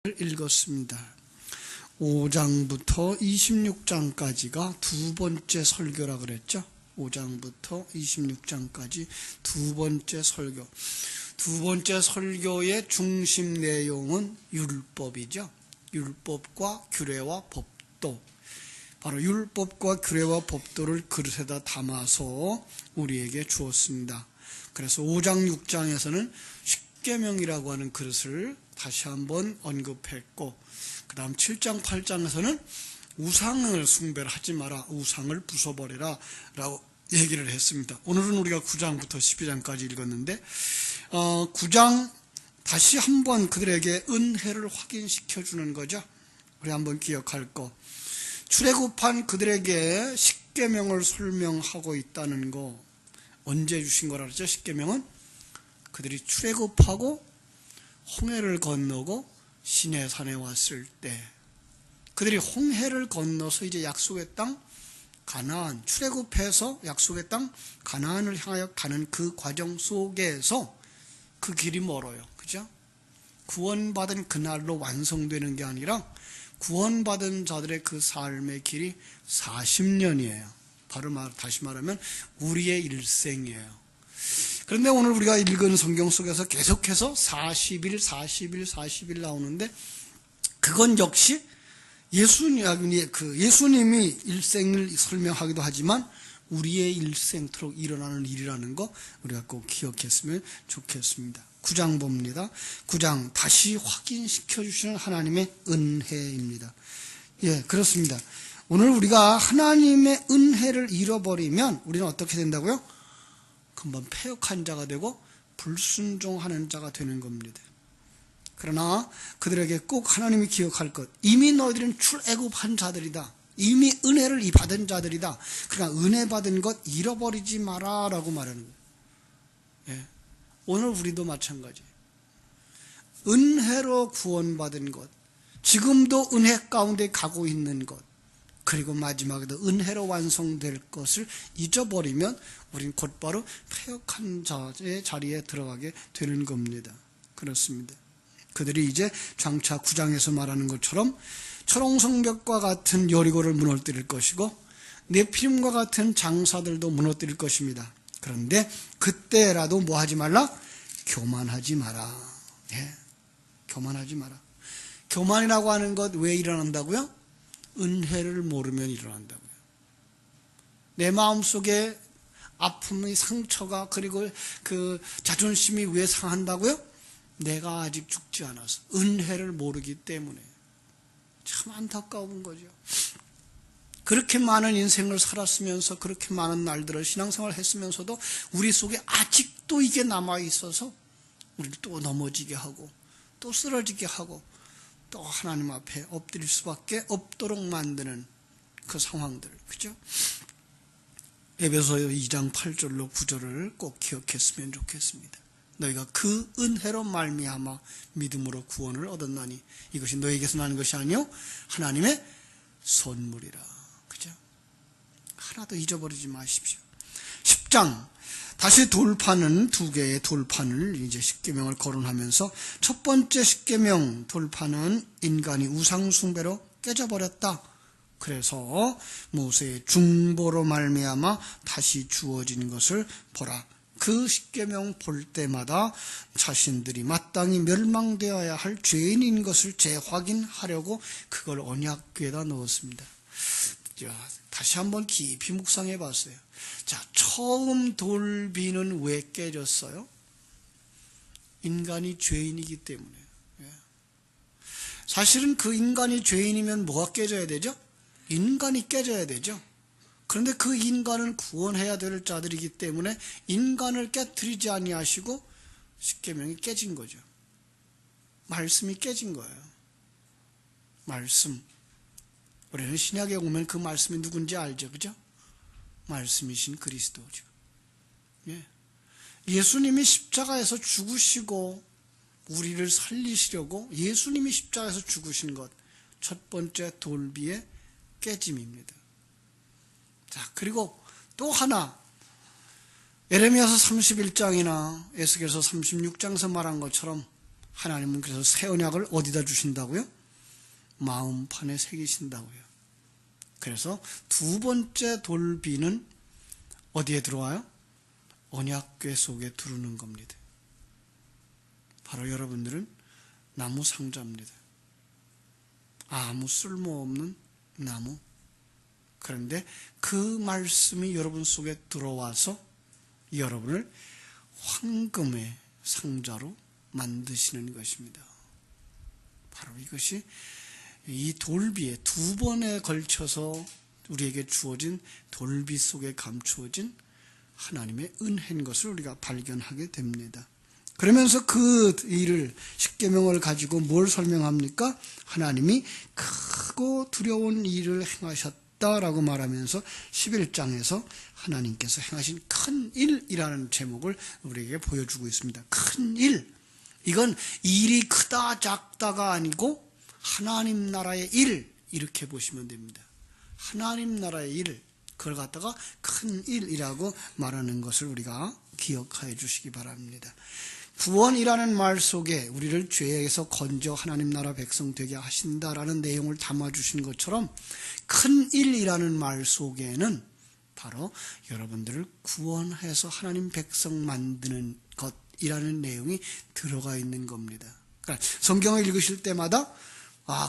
읽었습니다. 5장부터 26장까지가 두 번째 설교라 그랬죠. 5장부터 26장까지 두 번째 설교. 두 번째 설교의 중심 내용은 율법이죠. 율법과 규례와 법도. 바로 율법과 규례와 법도를 그릇에다 담아서 우리에게 주었습니다. 그래서 5장 6장에서는 십계명이라고 하는 그릇을 다시 한번 언급했고, 그 다음 7장 8장에서는 우상을 숭배를 하지 마라, 우상을 부숴버리라 라고 얘기를 했습니다. 오늘은 우리가 9장부터 12장까지 읽었는데 9장 다시 한번 그들에게 은혜를 확인시켜주는 거죠. 우리 한번 기억할 거, 출애굽한 그들에게 십계명을 설명하고 있다는 거. 언제 주신 거라 그랬죠? 십계명은 그들이 출애굽하고 홍해를 건너고 시내산에 왔을 때, 그들이 홍해를 건너서 이제 약속의 땅 가나안, 출애굽해서 약속의 땅 가나안을 향하여 가는 그 과정 속에서 그 길이 멀어요. 그죠? 구원받은 그날로 완성되는 게 아니라 구원받은 자들의 그 삶의 길이 40년이에요. 다시 말하면 우리의 일생이에요. 그런데 오늘 우리가 읽은 성경 속에서 계속해서 40일 나오는데, 그건 역시 예수님이 일생을 설명하기도 하지만 우리의 일생토록 일어나는 일이라는 거 우리가 꼭 기억했으면 좋겠습니다. 9장 봅니다. 9장 다시 확인시켜 주시는 하나님의 은혜입니다. 예, 그렇습니다. 오늘 우리가 하나님의 은혜를 잃어버리면 우리는 어떻게 된다고요? 금방 패역한 자가 되고 불순종하는 자가 되는 겁니다. 그러나 그들에게 꼭 하나님이 기억할 것, 이미 너희들은 출애굽한 자들이다, 이미 은혜를 받은 자들이다, 그러니까 은혜 받은 것 잃어버리지 마라 라고 말하는 거예요. 예. 오늘 우리도 마찬가지, 은혜로 구원받은 것, 지금도 은혜 가운데 가고 있는 것, 그리고 마지막에도 은혜로 완성될 것을 잊어버리면 우린 곧바로 패역한 자의 자리에 들어가게 되는 겁니다. 그렇습니다. 그들이 이제 장차 9장에서 말하는 것처럼 철옹성벽과 같은 여리고를 무너뜨릴 것이고 네피림과 같은 장사들도 무너뜨릴 것입니다. 그런데 그때라도 뭐 하지 말라? 교만하지 마라. 예, 교만하지 마라. 교만이라고 하는 것 왜 일어난다고요? 은혜를 모르면 일어난다고요. 내 마음속에 아픔의 상처가, 그리고 그 자존심이 왜 상한다고요? 내가 아직 죽지 않아서, 은혜를 모르기 때문에. 참 안타까운 거죠. 그렇게 많은 인생을 살았으면서, 그렇게 많은 날들을 신앙생활을 했으면서도 우리 속에 아직도 이게 남아있어서 우리를 또 넘어지게 하고 또 쓰러지게 하고 또 하나님 앞에 엎드릴 수밖에 없도록 만드는 그 상황들, 그죠? 에베소 2장 8절로 9절을 꼭 기억했으면 좋겠습니다. 너희가 그 은혜로 말미암아 믿음으로 구원을 얻었나니 이것이 너희에게서 나는 것이 아니요 하나님의 선물이라. 그죠? 하나도 잊어버리지 마십시오. 10장 다시 돌파는, 두 개의 돌파를 이제 십계명을 거론하면서, 첫 번째 십계명 돌파는 인간이 우상 숭배로 깨져버렸다. 그래서 모세의 중보로 말미암아 다시 주어진 것을 보라. 그 십계명 볼 때마다 자신들이 마땅히 멸망되어야 할 죄인인 것을 재확인하려고 그걸 언약궤에다 넣었습니다. 다시 한번 깊이 묵상해 봤어요. 자, 처음 돌비는 왜 깨졌어요? 인간이 죄인이기 때문에. 사실은 그 인간이 죄인이면 뭐가 깨져야 되죠? 인간이 깨져야 되죠. 그런데 그 인간은 구원해야 될 자들이기 때문에 인간을 깨트리지 아니하시고 십계명이 깨진 거죠. 말씀이 깨진 거예요. 말씀. 우리는 신약에 오면 그 말씀이 누군지 알죠, 그죠? 말씀이신 그리스도죠. 예. 예수님이 십자가에서 죽으시고 우리를 살리시려고 예수님이 십자가에서 죽으신 것, 첫 번째 돌비의 깨짐입니다. 자, 그리고 또 하나, 예레미야서 31장이나 에스겔서 36장에서 말한 것처럼 하나님은 그래서 새 언약을 어디다 주신다고요? 마음판에 새기신다고요. 그래서 두 번째 돌비는 어디에 들어와요? 언약궤 속에 두르는 겁니다. 바로 여러분들은 나무 상자입니다. 아무 쓸모없는 나무. 그런데 그 말씀이 여러분 속에 들어와서 여러분을 황금의 상자로 만드시는 것입니다. 바로 이것이 이 돌비에 두 번에 걸쳐서 우리에게 주어진 돌비 속에 감추어진 하나님의 은혜인 것을 우리가 발견하게 됩니다. 그러면서 그 일을 십계명을 가지고 뭘 설명합니까? 하나님이 크고 두려운 일을 행하셨다라고 말하면서 11장에서 하나님께서 행하신 큰 일이라는 제목을 우리에게 보여주고 있습니다. 큰 일. 이건 일이 크다 작다가 아니고 하나님 나라의 일, 이렇게 보시면 됩니다. 하나님 나라의 일, 그걸 갖다가 큰 일이라고 말하는 것을 우리가 기억해 주시기 바랍니다. 구원이라는 말 속에 우리를 죄에서 건져 하나님 나라 백성 되게 하신다라는 내용을 담아주신 것처럼 큰 일이라는 말 속에는 바로 여러분들을 구원해서 하나님 백성 만드는 것이라는 내용이 들어가 있는 겁니다. 그러니까 성경을 읽으실 때마다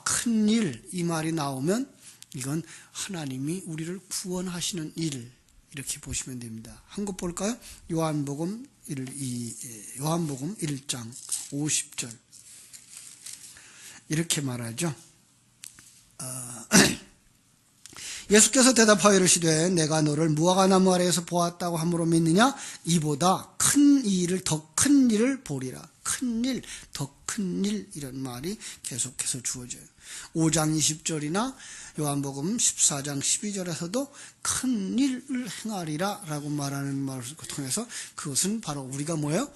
큰 일, 이 말이 나오면 이건 하나님이 우리를 구원하시는 일, 이렇게 보시면 됩니다. 한 것 볼까요? 요한복음 1장 50절 이렇게 말하죠. 예수께서 대답하여 이르시되 내가 너를 무화과나무 아래에서 보았다고 함으로 믿느냐? 이보다 큰 일을, 더 큰 일을 보리라. 큰 일, 더 큰 일, 이런 말이 계속해서 주어져요. 5장 20절이나 요한복음 14장 12절에서도 큰 일을 행하리라 라고 말하는 말을 통해서 그것은 바로 우리가 뭐예요?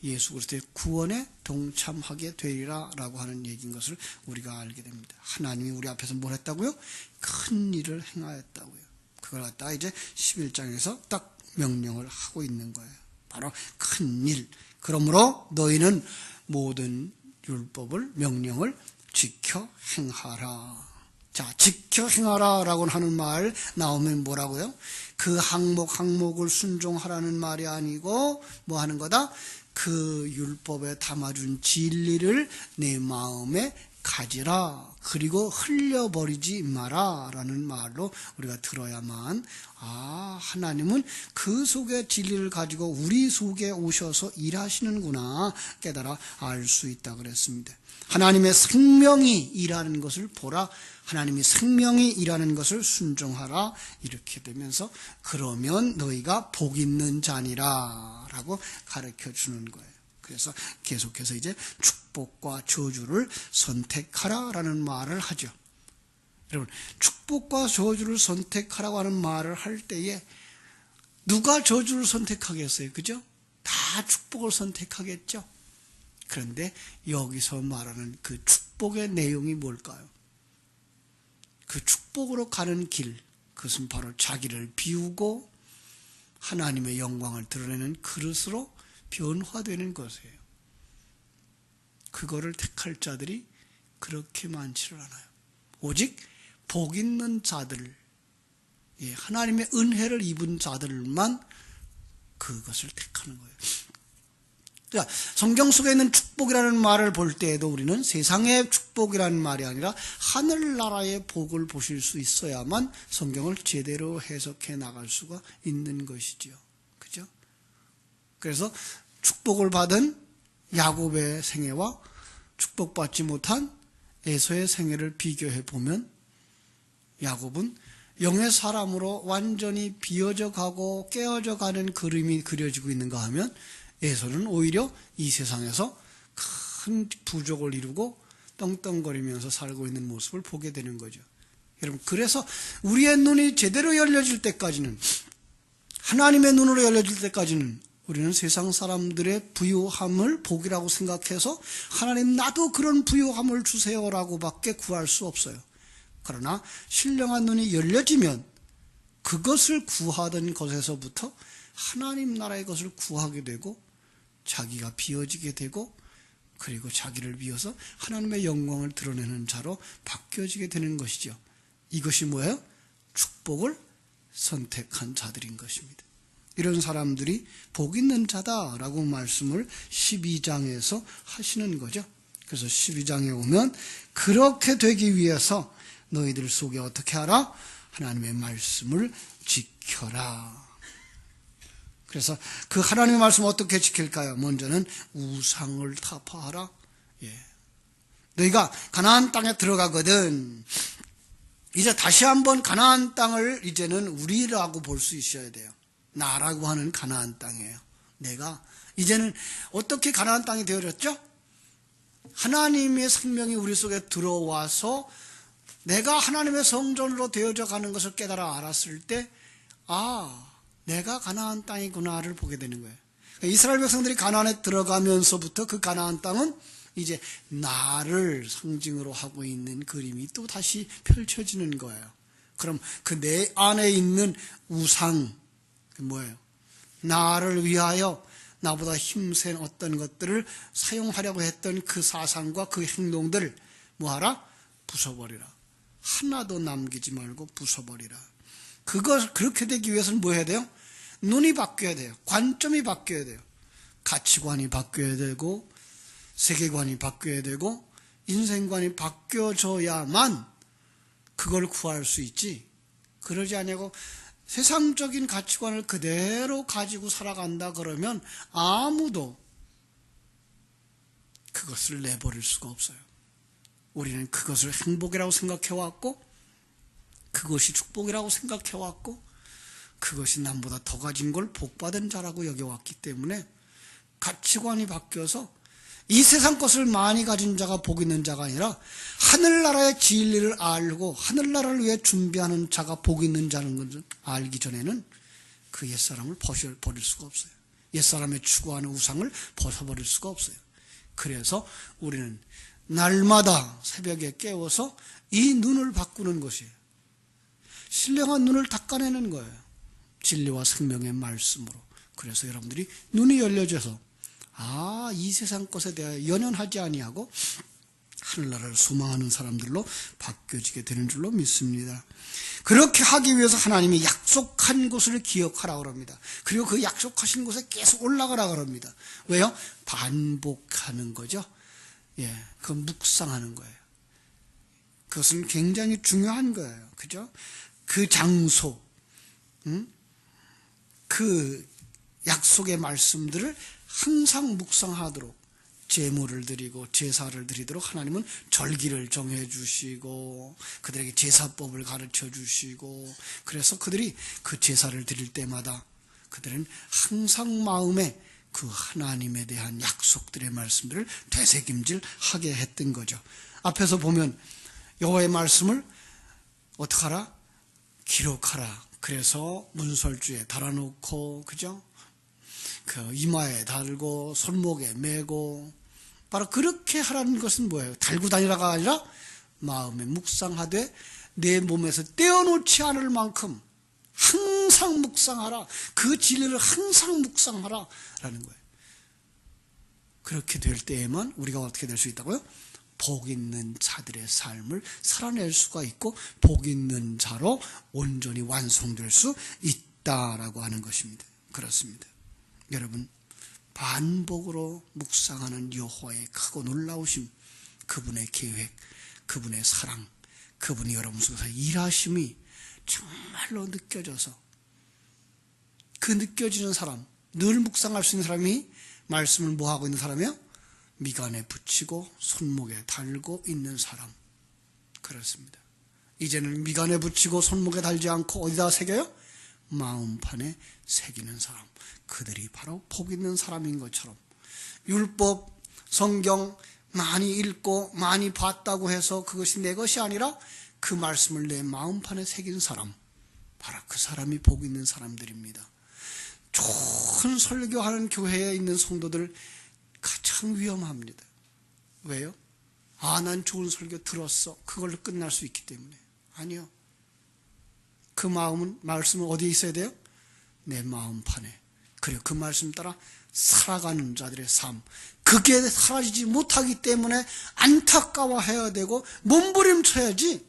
예수 그리스도의 구원에 동참하게 되리라 라고 하는 얘기인 것을 우리가 알게 됩니다. 하나님이 우리 앞에서 뭘 했다고요? 큰 일을 행하였다고요. 그걸 갖다가 이제 11장에서 딱 명령을 하고 있는 거예요. 바로 큰 일. 그러므로 너희는 모든 율법을, 명령을 지켜 행하라. 자, 지켜 행하라 라고 하는 말 나오면 뭐라고요? 그 항목을 순종하라는 말이 아니고 뭐 하는 거다? 그 율법에 담아준 진리를 내 마음에 가지라. 그리고 흘려버리지 마라 라는 말로 우리가 들어야만 하나님은 그 속에 진리를 가지고 우리 속에 오셔서 일하시는구나 깨달아 알 수 있다 그랬습니다. 하나님의 생명이 일하는 것을 보라. 하나님이 생명이 일하는 것을 순종하라. 이렇게 되면서 그러면 너희가 복 있는 자니라 라고 가르쳐 주는 거예요. 그래서 계속해서 이제 축복과 저주를 선택하라 라는 말을 하죠. 여러분, 축복과 저주를 선택하라고 하는 말을 할 때에 누가 저주를 선택하겠어요? 그죠? 다 축복을 선택하겠죠? 그런데 여기서 말하는 그 축복의 내용이 뭘까요? 그 축복으로 가는 길, 그것은 바로 자기를 비우고 하나님의 영광을 드러내는 그릇으로 변화되는 것이에요. 그거를 택할 자들이 그렇게 많지를 않아요. 오직 복 있는 자들, 하나님의 은혜를 입은 자들만 그것을 택하는 거예요. 자, 성경 속에 있는 축복이라는 말을 볼 때에도 우리는 세상의 축복이라는 말이 아니라 하늘나라의 복을 보실 수 있어야만 성경을 제대로 해석해 나갈 수가 있는 것이지요. 그죠? 그래서 축복을 받은 야곱의 생애와 축복받지 못한 에서의 생애를 비교해 보면 야곱은 영의 사람으로 완전히 비어져 가고 깨어져 가는 그림이 그려지고 있는가 하면 에서는 오히려 이 세상에서 큰 부족을 이루고 떵떵거리면서 살고 있는 모습을 보게 되는 거죠. 여러분, 그래서 우리의 눈이 제대로 열려질 때까지는, 하나님의 눈으로 열려질 때까지는 우리는 세상 사람들의 부유함을 복이라고 생각해서 하나님 나도 그런 부유함을 주세요라고 밖에 구할 수 없어요. 그러나 신령한 눈이 열려지면 그것을 구하던 것에서부터 하나님 나라의 것을 구하게 되고 자기가 비워지게 되고 그리고 자기를 위해서 하나님의 영광을 드러내는 자로 바뀌어지게 되는 것이죠. 이것이 뭐예요? 축복을 선택한 자들인 것입니다. 이런 사람들이 복 있는 자다라고 말씀을 12장에서 하시는 거죠. 그래서 12장에 오면 그렇게 되기 위해서 너희들 속에 어떻게 하라? 하나님의 말씀을 지켜라. 그래서 그 하나님의 말씀을 어떻게 지킬까요? 먼저는 우상을 타파하라. 너희가 가나안 땅에 들어가거든. 이제 다시 한번 가나안 땅을 이제는 우리라고 볼 수 있어야 돼요. 나라고 하는 가나안 땅이에요. 내가 이제는 어떻게 가나안 땅이 되어졌죠? 하나님의 생명이 우리 속에 들어와서 내가 하나님의 성전으로 되어져 가는 것을 깨달아 알았을 때, 내가 가나안 땅이구나를 보게 되는 거예요. 이스라엘 백성들이 가나안에 들어가면서부터 그 가나안 땅은 이제 나를 상징으로 하고 있는 그림이 또 다시 펼쳐지는 거예요. 그럼 그 내 안에 있는 우상, 뭐예요? 나를 위하여 나보다 힘센 어떤 것들을 사용하려고 했던 그 사상과 그 행동들을 뭐하라? 부숴버리라. 하나도 남기지 말고 부숴버리라. 그렇게 되기 위해서는 뭐 해야 돼요? 눈이 바뀌어야 돼요. 관점이 바뀌어야 돼요. 가치관이 바뀌어야 되고 세계관이 바뀌어야 되고 인생관이 바뀌어져야만 그걸 구할 수 있지. 그러지 않냐고 세상적인 가치관을 그대로 가지고 살아간다 그러면 아무도 그것을 내버릴 수가 없어요. 우리는 그것을 행복이라고 생각해왔고 그것이 축복이라고 생각해왔고 그것이 남보다 더 가진 걸 복받은 자라고 여겨왔기 때문에 가치관이 바뀌어서 이 세상 것을 많이 가진 자가 복 있는 자가 아니라 하늘나라의 진리를 알고 하늘나라를 위해 준비하는 자가 복 있는 자는 것을 알기 전에는 그 옛사람을 버릴 수가 없어요. 옛사람의 추구하는 우상을 벗어버릴 수가 없어요. 그래서 우리는 날마다 새벽에 깨워서 이 눈을 바꾸는 것이에요. 신령한 눈을 닦아내는 거예요. 진리와 생명의 말씀으로. 그래서 여러분들이 눈이 열려져서 이 세상 것에 대하여 연연하지 아니하고 하늘나라를 소망하는 사람들로 바뀌어지게 되는 줄로 믿습니다. 그렇게 하기 위해서 하나님이 약속한 곳을 기억하라고 합니다. 그리고 그 약속하신 곳에 계속 올라가라고 합니다. 왜요? 반복하는 거죠. 그 묵상하는 거예요. 그것은 굉장히 중요한 거예요. 그죠? 그 장소, 그 약속의 말씀들을 항상 묵상하도록 제물을 드리고 제사를 드리도록 하나님은 절기를 정해 주시고 그들에게 제사법을 가르쳐 주시고 그래서 그들이 그 제사를 드릴 때마다 그들은 항상 마음에 그 하나님에 대한 약속들의 말씀들을 되새김질하게 했던 거죠. 앞에서 보면 여호와의 말씀을 어떻게 하라? 기록하라. 그래서 문설주에 달아놓고, 그죠? 그 이마에 달고 손목에 메고, 바로 그렇게 하라는 것은 뭐예요? 달고 다니라가 아니라 마음에 묵상하되 내 몸에서 떼어놓지 않을 만큼 항상 묵상하라. 그 진리를 항상 묵상하라 라는 거예요. 그렇게 될 때에만 우리가 어떻게 될 수 있다고요? 복 있는 자들의 삶을 살아낼 수가 있고 복 있는 자로 온전히 완성될 수 있다라고 하는 것입니다. 그렇습니다. 여러분, 반복으로 묵상하는 여호와의 크고 놀라우심, 그분의 계획, 그분의 사랑, 그분이 여러분 속에서 일하심이 정말로 느껴져서 그 느껴지는 사람, 늘 묵상할 수 있는 사람이 말씀을 뭐하고 있는 사람이요? 미간에 붙이고 손목에 달고 있는 사람. 그렇습니다. 이제는 미간에 붙이고 손목에 달지 않고 어디다 새겨요? 마음판에 새기는 사람. 그들이 바로 복 있는 사람인 것처럼 율법, 성경 많이 읽고 많이 봤다고 해서 그것이 내 것이 아니라 그 말씀을 내 마음판에 새긴 사람, 바로 그 사람이 복 있는 사람들입니다. 좋은 설교하는 교회에 있는 성도들 가장 위험합니다. 왜요? 난 좋은 설교 들었어. 그걸로 끝날 수 있기 때문에. 아니요. 그 말씀은 어디에 있어야 돼요? 내 마음판에. 그리고 그 말씀 따라 살아가는 자들의 삶, 그게 사라지지 못하기 때문에 안타까워해야 되고 몸부림쳐야지.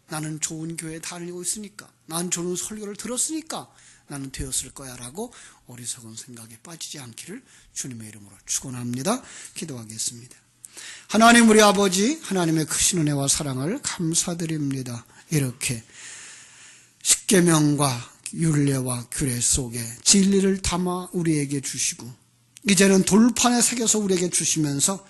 나는 좋은 교회에 다니고 있으니까, 나는 좋은 설교를 들었으니까 나는 되었을 거야 라고 어리석은 생각에 빠지지 않기를 주님의 이름으로 축원합니다. 기도하겠습니다. 하나님 우리 아버지, 하나님의 크신 은혜와 사랑을 감사드립니다. 이렇게 십계명과 율례와 규례 속에 진리를 담아 우리에게 주시고 이제는 돌판에 새겨서 우리에게 주시면서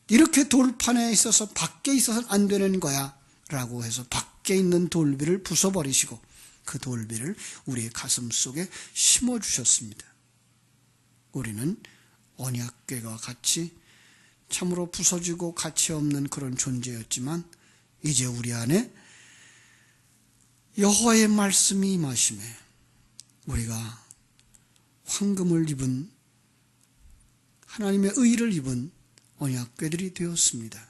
이렇게 돌판에 있어서 밖에 있어서는 안 되는 거야 라고 해서 밖에 있는 돌비를 부숴버리시고 그 돌비를 우리의 가슴 속에 심어주셨습니다. 우리는 언약궤와 같이 참으로 부서지고 가치 없는 그런 존재였지만 이제 우리 안에 여호와의 말씀이 임하심에 우리가 황금을 입은 하나님의 의를 입은 언약궤들이 되었습니다.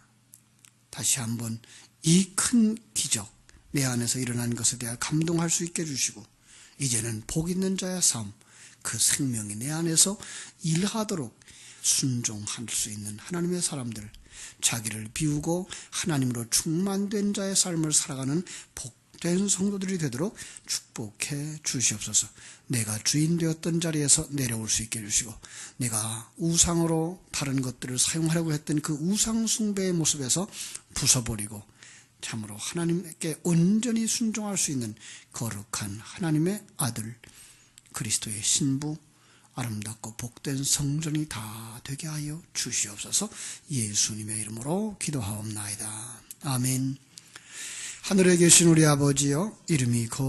다시 한번 이 큰 기적 내 안에서 일어난 것에 대해 감동할 수 있게 해주시고 이제는 복 있는 자의 삶, 그 생명이 내 안에서 일하도록 순종할 수 있는 하나님의 사람들, 자기를 비우고 하나님으로 충만된 자의 삶을 살아가는 복된 성도들이 되도록 축복해 주시옵소서. 내가 주인 되었던 자리에서 내려올 수 있게 해주시고 내가 우상으로 다른 것들을 사용하려고 했던 그 우상 숭배의 모습에서 부숴버리고 참으로 하나님께 온전히 순종할 수 있는 거룩한 하나님의 아들, 그리스도의 신부, 아름답고 복된 성전이 다 되게 하여 주시옵소서. 예수님의 이름으로 기도하옵나이다. 아멘. 하늘에 계신 우리 아버지여, 이름이